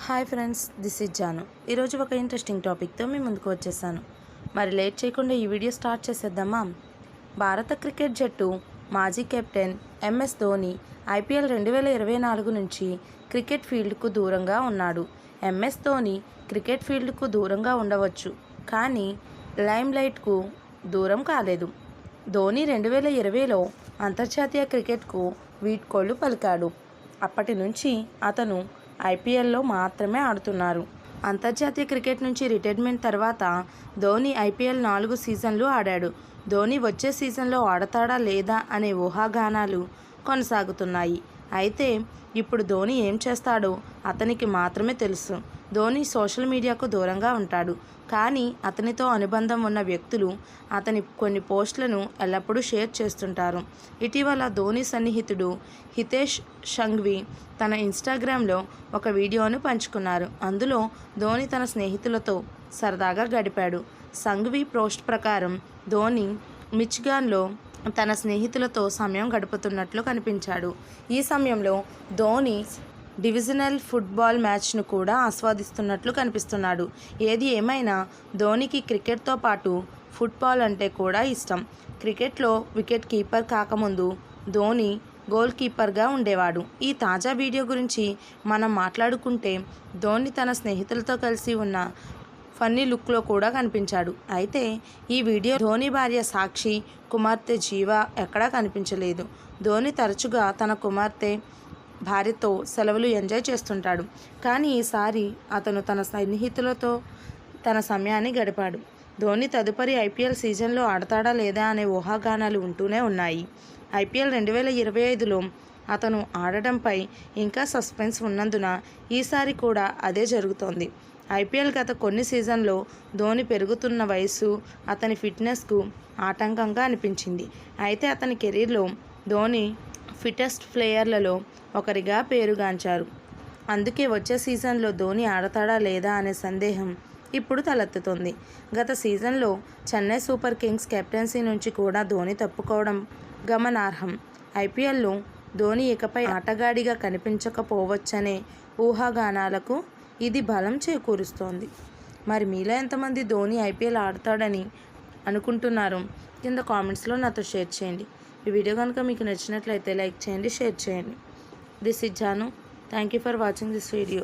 Hi friends, this is Janu. ఈరోజు ఒక interesting టాపిక్తో మీ ముందుకు వచ్చేసాను. మరి లేట్ చేయకుండా ఈ వీడియో స్టార్ట్ చేసేద్దామా? భారత క్రికెట్ జట్టు మాజీ కెప్టెన్ ఎంఎస్ ధోని ఐపీఎల్ 2024 నుంచి క్రికెట్ ఫీల్డ్కు దూరంగా ఉన్నాడు. ఎంఎస్ ధోని క్రికెట్ ఫీల్డ్కు దూరంగా ఉండవచ్చు, కానీ లైమ్లైట్కు దూరం కాలేదు. ధోని 2020లో అంతర్జాతీయ క్రికెట్కు వీడ్కోలు పలికాడు. అప్పటి నుంచి అతను ఐపీఎల్లో మాత్రమే ఆడుతున్నారు. అంతర్జాతీయ క్రికెట్ నుంచి రిటైర్మెంట్ తర్వాత ధోని ఐపీఎల్ 4 సీజన్లు ఆడాడు. ధోని వచ్చే సీజన్లో ఆడతాడా లేదా అనే ఊహాగానాలు కొనసాగుతున్నాయి. అయితే ఇప్పుడు ధోని ఏం చేస్తాడో అతనికి మాత్రమే తెలుసు. ధోని సోషల్ మీడియాకు దూరంగా ఉంటాడు, కానీ అతనితో అనుబంధం ఉన్న వ్యక్తులు అతని కొన్ని పోస్టులను ఎల్లప్పుడూ షేర్ చేస్తుంటారు. ఇటీవల ధోని సన్నిహితుడు హితేష్ సంఘవి తన ఇన్స్టాగ్రామ్లో ఒక వీడియోను పంచుకున్నారు. అందులో ధోని తన స్నేహితులతో సరదాగా గడిపాడు. సంఘవి పోస్ట్ ప్రకారం ధోని మిచిగాన్లో తన స్నేహితులతో సమయం గడుపుతున్నట్లు కనిపించాడు. ఈ సమయంలో ధోని డివిజనల్ ఫుట్బాల్ మ్యాచ్ను కూడా ఆస్వాదిస్తున్నట్లు కనిపిస్తున్నాడు. ఏది ఏమైనా ధోనికి క్రికెట్తో పాటు ఫుట్బాల్ అంటే కూడా ఇష్టం. క్రికెట్లో వికెట్ కీపర్ కాకముందు ధోని గోల్ కీపర్గా ఉండేవాడు. ఈ తాజా వీడియో గురించి మనం మాట్లాడుకుంటే ధోని తన స్నేహితులతో కలిసి ఉన్న ఫన్నీ లుక్లో కూడా కనిపించాడు. అయితే ఈ వీడియో ధోని భార్య సాక్షి, కుమార్తె జీవ ఎక్కడా కనిపించలేదు. ధోని తరచుగా తన కుమార్తె, భార్యతో సెలవులు ఎంజాయ్ చేస్తుంటాడు, కానీ ఈసారి అతను తన స్నేహితులతో తన సమయాన్ని గడిపాడు. ధోని తదుపరి ఐపీఎల్ సీజన్లో ఆడతాడా లేదా అనే ఊహాగానాలు ఉంటూనే ఉన్నాయి. ఐపీఎల్ 2025లో అతను ఆడటంపై ఇంకా సస్పెన్స్ ఉన్నందున ఈసారి కూడా అదే జరుగుతోంది. ఐపీఎల్ గత కొన్ని సీజన్లో ధోని పెరుగుతున్న వయసు అతని ఫిట్నెస్కు ఆటంకంగా అనిపించింది. అయితే అతని కెరీర్లో ధోని ఫిటెస్ట్ ప్లేయర్లలో ఒకరిగా పేరుగాంచారు. అందుకే వచ్చే సీజన్లో ధోని ఆడతాడా లేదా అనే సందేహం ఇప్పుడు తలెత్తుతోంది. గత సీజన్లో చెన్నై సూపర్ కింగ్స్ కెప్టెన్సీ నుంచి కూడా ధోని తప్పుకోవడం గమనార్హం. ఐపీఎల్లో ధోని ఇకపై ఆటగాడిగా కనిపించకపోవచ్చనే ఊహాగానాలకు ఇది బలం చేకూరుస్తోంది. మరి మీలో ఎంతమంది ధోని ఐపీఎల్ ఆడతాడని అనుకుంటున్నారు? కింద కామెంట్స్లో నాతో షేర్ చేయండి. ఈ వీడియో కనుక మీకు నచ్చినట్లయితే లైక్ చేయండి, షేర్ చేయండి. This is Janu. Thank you for watching this video.